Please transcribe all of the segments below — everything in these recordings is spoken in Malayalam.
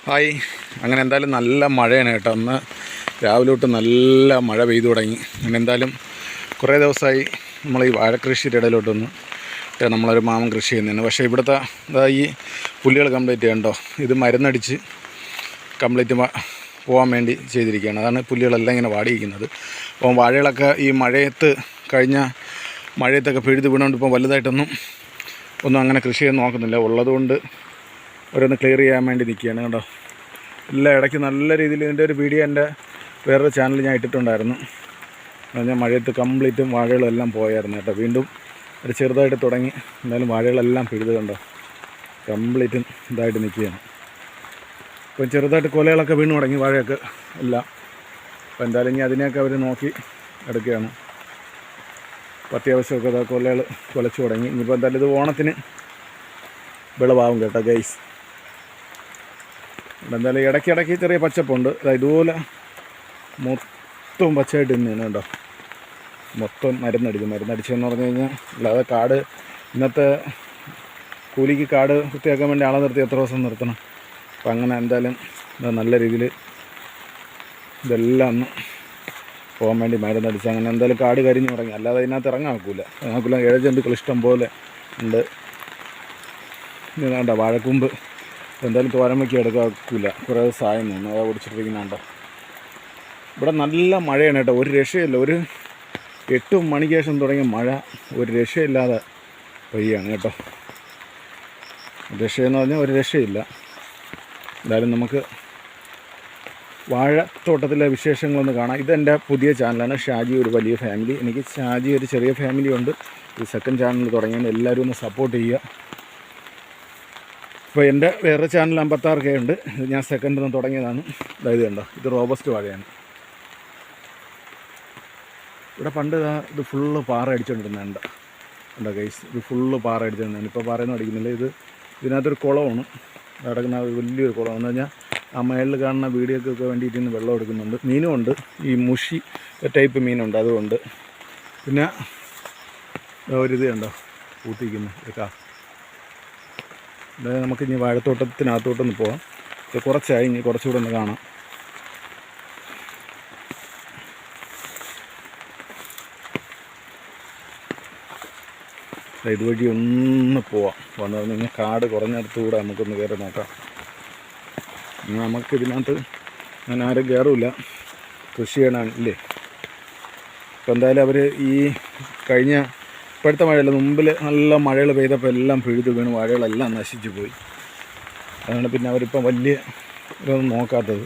ഹായ്. അങ്ങനെ എന്തായാലും നല്ല മഴയാണ് കേട്ടോ. അന്ന് രാവിലെ തൊട്ട് നല്ല മഴ പെയ്തു തുടങ്ങി. അങ്ങനെ എന്തായാലും കുറേ ദിവസമായി നമ്മൾ ഈ വാഴക്കൃഷിയുടെ ഇടയിലോട്ടൊന്ന് നമ്മളൊരു മാമൻ കൃഷി ചെയ്യുന്നതാണ്. പക്ഷേ ഇവിടുത്തെ ഈ പുല്ലുകൾ കംപ്ലീറ്റ് ചെയ്യണ്ടോ, ഇത് മരുന്നടിച്ച് കംപ്ലീറ്റ് പോകാൻ വേണ്ടി ചെയ്തിരിക്കുകയാണ്. അതാണ് പുല്ലുകളെല്ലാം ഇങ്ങനെ വാടിയിരിക്കുന്നത്. അപ്പം വാഴകളൊക്കെ ഈ മഴയത്ത് കഴിഞ്ഞ മഴയത്തൊക്കെ പിഴുത് വീണുകൊണ്ട് ഇപ്പം വലുതായിട്ടൊന്നും അങ്ങനെ കൃഷി ചെയ്യാൻ നോക്കുന്നില്ല. ഉള്ളതുകൊണ്ട് ഓരോന്ന് ക്ലിയർ ചെയ്യാൻ വേണ്ടി നിൽക്കുകയാണ് കേട്ടോ. എല്ലാം ഇടയ്ക്ക് നല്ല രീതിയിൽ ഇതിൻ്റെ ഒരു വീഡിയോ എൻ്റെ വേറൊരു ചാനലിൽ ഞാൻ ഇട്ടിട്ടുണ്ടായിരുന്നു. ഞാൻ മഴയത്ത് കംപ്ലീറ്റും വാഴകളും എല്ലാം പോയായിരുന്നു കേട്ടോ. വീണ്ടും ഒരു ചെറുതായിട്ട് തുടങ്ങി. എന്തായാലും വാഴകളെല്ലാം പിഴുത് കണ്ടോ, കംപ്ലീറ്റും ഇതായിട്ട് നിൽക്കുകയാണ്. ഇപ്പം ചെറുതായിട്ട് കൊലകളൊക്കെ വീണ് തുടങ്ങി വാഴയൊക്കെ എല്ലാം. അപ്പോൾ എന്തായാലും ഇനി അതിനെയൊക്കെ അവർ നോക്കി എടുക്കുകയാണ്. അപ്പോൾ അത്യാവശ്യമൊക്കെ കൊലകൾ കുലച്ചു തുടങ്ങി. ഇനിയിപ്പോൾ എന്തായാലും ഇത് ഓണത്തിന് വിളവാകും കേട്ടോ ഗൈസ്. എന്തായാലും ഇടയ്ക്കിടയ്ക്ക് ചെറിയ പച്ചപ്പുണ്ട്. ഇതുപോലെ മൊത്തം പച്ചയായിട്ട് തന്നെയാണ് കേട്ടോ. മൊത്തം മരുന്നടിച്ചെന്ന് പറഞ്ഞു കഴിഞ്ഞാൽ അല്ലാതെ കാട് ഇന്നത്തെ കൂലിക്ക് കാട് വൃത്തിയാക്കാൻ വേണ്ടി ആളെ നിർത്തി എത്ര ദിവസം നിർത്തണം. അപ്പം അങ്ങനെ എന്തായാലും നല്ല രീതിയിൽ ഇതെല്ലാം ഒന്ന് പോകാൻ വേണ്ടി മരുന്നടിച്ച് അങ്ങനെ എന്തായാലും കാട് കരിഞ്ഞു തുടങ്ങി. അല്ലാതെ അതിനകത്ത് ഇറങ്ങാക്കൂല. ഇഴജന്തുക്കൾ ഇഷ്ടം പോലെ ഉണ്ട്. വേണ്ട വാഴക്കൂമ്പ് എന്തായാലും തോരൻ വയ്ക്കി എടുക്കാക്കൂല. കുറേ ദിവസമായി നിന്ന് അത് ഓടിച്ചിട്ടിരിക്കുന്നുണ്ടോ. ഇവിടെ നല്ല മഴയാണ് കേട്ടോ, ഒരു രക്ഷയില്ല. ഒരു 8 മണിക്ക് ശേഷം തുടങ്ങിയ മഴ ഒരു രക്ഷയില്ലാതെ പെയ്യാണ് കേട്ടോ. രക്ഷയെന്ന് പറഞ്ഞാൽ ഒരു രക്ഷയില്ല. എന്തായാലും നമുക്ക് വാഴത്തോട്ടത്തിലെ വിശേഷങ്ങളൊന്ന് കാണാം. ഇതെൻ്റെ പുതിയ ചാനലാണ്, ഷാജി ഒരു വലിയ ഫാമിലി. എനിക്ക് ഷാജി ഒരു ചെറിയ ഫാമിലി ഉണ്ട്. ഈ സെക്കൻഡ് ചാനൽ തുടങ്ങിയത് എല്ലാവരും ഒന്ന് സപ്പോർട്ട് ചെയ്യുക. ഇപ്പോൾ എൻ്റെ വേറെ ചാനൽ 56K ഉണ്ട്. ഇത് ഞാൻ സെക്കൻഡിൽ നിന്ന് തുടങ്ങിയതാണ്. അതായത് കണ്ടോ, ഇത് റോബസ്റ്റ് വാഴയാണ്. ഇവിടെ പണ്ട് ഇത് ഫുള്ള് പാറ അടിച്ചുകൊണ്ടിരുന്നുണ്ട് ഉണ്ടോ ഗൈസ്. ഇത് ഫുള്ള് പാറ അടിച്ചുകൊണ്ടിരുന്നു. ഇപ്പോൾ പാറയൊന്നും അടിക്കുന്നില്ല. ഇതിനകത്തൊരു കുളമാണ് കിടക്കുന്ന, വലിയൊരു കുളം. എന്ന് പറഞ്ഞാൽ ആ മേളിൽ കാണുന്ന വീഡിയോക്കൊക്കെ വേണ്ടിയിട്ട് ഇന്ന് വെള്ളം എടുക്കുന്നുണ്ട്. മീനും ഉണ്ട്, ഈ മുഷി ടൈപ്പ് മീനുണ്ട്, അതുകൊണ്ട്. പിന്നെ ഒരിത് കണ്ടോ പൂത്തിരിക്കുന്നു കേട്ടോ. അതായത് നമുക്ക് ഇനി വാഴത്തോട്ടത്തിനകത്തോട്ടൊന്ന് പോകാം. ഇത് കുറച്ചായി, ഇനി കുറച്ചുകൂടെ ഒന്ന് കാണാം. ഇതുവഴി ഒന്ന് പോവാം. വന്നു കഴിഞ്ഞാൽ കാട് കുറഞ്ഞിടത്തുകൂടെ നമുക്കൊന്ന് കയറി നോക്കാം. നമുക്കിതിനകത്ത് ഞാൻ ആരും കയറില്ല, കൃഷി ചെയ്യണമില്ലേ. അപ്പോൾ എന്തായാലും അവർ ഈ കഴിഞ്ഞ ഇപ്പോഴത്തെ മഴയല്ല, മുമ്പിൽ നല്ല മഴകൾ പെയ്തപ്പോൾ എല്ലാം പിഴുത് വീണ് വാഴകളെല്ലാം നശിച്ചു പോയി. അതാണ് പിന്നെ അവരിപ്പം വലിയ ഇതൊന്നും നോക്കാത്തത്.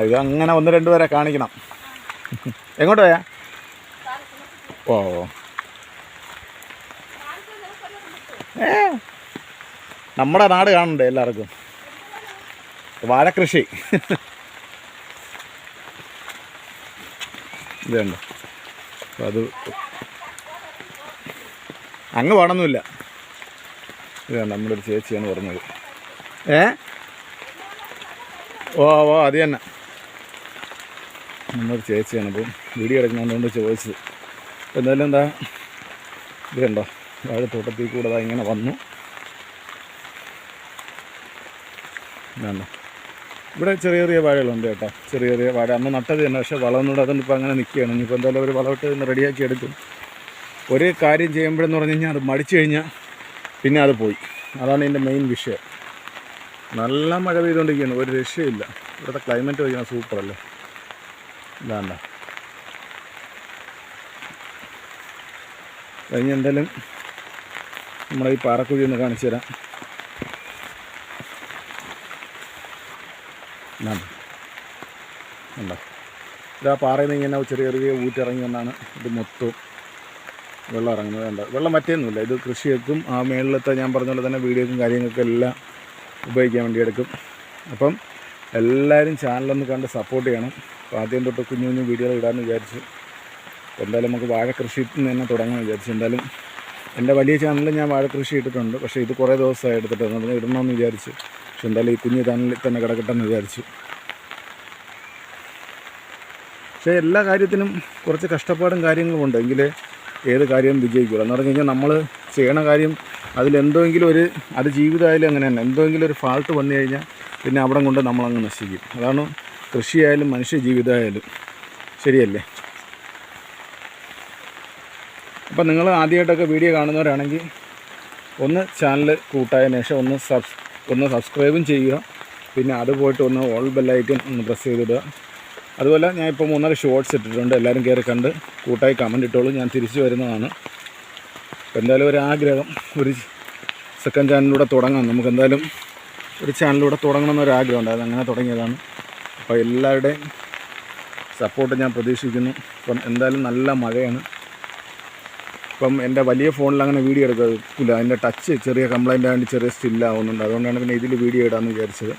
ഇത് അങ്ങനെ 1-2 പേരെ കാണിക്കണം. എങ്ങോട്ട് പോയാ? ഓ നമ്മുടെ നാട് കാണണ്ടേ എല്ലാവർക്കും. വാഴക്കൃഷി ഇതുണ്ട്. അപ്പോൾ അത് അങ്ങ് വേണമെന്നില്ല. ഇതാണ് നമ്മുടെ ഒരു ചേച്ചിയാണ് പറഞ്ഞത്. അത് തന്നെ നമ്മളൊരു ചേച്ചിയാണ്. അപ്പം വീഡിയോ എടുക്കുന്നതുകൊണ്ട് ചോദിച്ചത്. അപ്പോൾ എന്തായാലും ഇത് കണ്ടോ, വാഴത്തോട്ടത്തിൽ കൂടെ ഇങ്ങനെ വന്നു. വേണ്ട, ഇവിടെ ചെറിയ ചെറിയ വാഴകളുണ്ട് കേട്ടോ. ചെറിയ വാഴ അന്ന് നട്ടത് തന്നെ, പക്ഷേ വളമൊന്നുകൂടെ അതുകൊണ്ട് ഇപ്പോൾ അങ്ങനെ നിൽക്കുകയാണ്. ഇനിയിപ്പോൾ എന്തായാലും അവർ വളമിട്ട് ഇന്ന് റെഡിയാക്കി എടുക്കും. ഒരു കാര്യം ചെയ്യുമ്പോഴെന്ന് പറഞ്ഞു കഴിഞ്ഞാൽ അത് മടിച്ചു കഴിഞ്ഞാൽ പിന്നെ അത് പോയി. അതാണ് ഇതിൻ്റെ മെയിൻ വിഷയം. നല്ല മഴ പെയ്തുകൊണ്ടിരിക്കുകയാണ്, ഒരു രക്ഷയില്ല. ഇവിടുത്തെ ക്ലൈമറ്റ് വയ്ക്കുന്ന സൂപ്പറല്ലേ. ഇതാണ്ട കഴിഞ്ഞ് എന്തായാലും നമ്മളെ ഈ പാറക്കുഴി ഒന്ന് കാണിച്ചു തരാം. ഉണ്ടോ, ഇതാ പാറയിൽ നിന്ന് ഇങ്ങനെ ചെറിയ ചെറിയ ഊറ്റിറങ്ങി വന്നാണ് ഇത് മൊത്തവും വെള്ളം ഇറങ്ങുന്നത്. വേണ്ട, വെള്ളം മറ്റൊന്നുമില്ല. ഇത് കൃഷിയൊക്കെ ആ മേളിലത്തെ ഞാൻ പറഞ്ഞ പോലെ തന്നെ വീഡിയോക്കും കാര്യങ്ങൾക്കും എല്ലാം ഉപയോഗിക്കാൻ വേണ്ടി എടുക്കും. അപ്പം എല്ലാവരും ചാനലൊന്ന് കണ്ട് സപ്പോർട്ട് ചെയ്യണം. അപ്പോൾ ആദ്യം തൊട്ട് കുഞ്ഞു കുഞ്ഞു വീഡിയോകൾ ഇടാമെന്ന് വിചാരിച്ചു. എന്തായാലും നമുക്ക് വാഴക്കൃഷി തന്നെ തുടങ്ങാമെന്ന് വിചാരിച്ചു. എന്തായാലും എൻ്റെ വലിയ ചാനലിൽ ഞാൻ വാഴക്കൃഷി ഇട്ടിട്ടുണ്ട്. പക്ഷേ ഇത് കുറേ ദിവസമായി എടുത്തിട്ട് നമ്മൾ ഇടണമെന്ന് വിചാരിച്ചു. പക്ഷെ എന്തായാലും ഈ കുഞ്ഞു ചാനലിൽ തന്നെ കിടക്കട്ടെന്ന് വിചാരിച്ചു. പക്ഷേ എല്ലാ കാര്യത്തിനും കുറച്ച് കഷ്ടപ്പാടും കാര്യങ്ങളുമുണ്ട്. എങ്കിലേ ഏത് കാര്യവും വിജയിക്കില്ല. എന്ന് പറഞ്ഞു കഴിഞ്ഞാൽ നമ്മൾ ചെയ്യണ കാര്യം അതിലെന്തെങ്കിലും അത് ജീവിതമായാലും അങ്ങനെ തന്നെ, എന്തെങ്കിലും ഒരു ഫാൾട്ട് വന്നു കഴിഞ്ഞാൽ പിന്നെ അവിടെ കൊണ്ട് നമ്മളങ്ങ് നശിക്കും. അതാണ് കൃഷിയായാലും മനുഷ്യ ജീവിതമായാലും. ശരിയല്ലേ? അപ്പം നിങ്ങൾ ആദ്യമായിട്ടൊക്കെ വീഡിയോ കാണുന്നവരാണെങ്കിൽ ഒന്ന് ചാനൽ കൂട്ടായതിനു ശേഷം ഒന്ന് സബ്സ്ക്രൈബും ചെയ്യുക. പിന്നെ അത് പോയിട്ട് ഒന്ന് ഓൾ ബെല്ലൈക്കൺ ഒന്ന് പ്രസ് ചെയ്തിടുക. അതുപോലെ ഞാൻ ഇപ്പോൾ 3-4 ഷോർട്സ് ഇട്ടിട്ടുണ്ട്. എല്ലാവരും കയറി കണ്ട് കൂട്ടായി കമൻറ്റ് ഇട്ടോളൂ. ഞാൻ തിരിച്ചു വരുന്നതാണ്. അപ്പോൾ എന്തായാലും ഒരാഗ്രഹം, ഒരു സെക്കൻഡ് ചാനലിലൂടെ തുടങ്ങാം. നമുക്ക് എന്തായാലും ഒരു ചാനലിലൂടെ തുടങ്ങണമെന്നൊരാഗ്രഹമുണ്ട്. അതങ്ങനെ തുടങ്ങിയതാണ്. അപ്പോൾ എല്ലാവരുടെയും സപ്പോർട്ട് ഞാൻ പ്രതീക്ഷിക്കുന്നു. ഇപ്പം എന്തായാലും നല്ല മഴയാണ്. ഇപ്പം എൻ്റെ വലിയ ഫോണിൽ അങ്ങനെ വീഡിയോ എടുക്കില്ല. അതിൻ്റെ ടച്ച് ചെറിയ കംപ്ലൈൻ്റ് ആയതുകൊണ്ട് ചെറിയ സ്റ്റില്ലാവുന്നുണ്ട്. അതുകൊണ്ടാണ് പിന്നെ ഇതിൽ വീഡിയോ ഇടാമെന്ന് വിചാരിച്ചത്.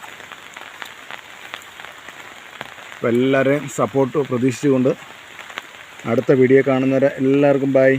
അപ്പോൾ എല്ലാവരെയും സപ്പോർട്ട് പ്രതീക്ഷിച്ചുകൊണ്ട് അടുത്ത വീഡിയോ കാണുന്നവരെ എല്ലാവർക്കും ബൈ.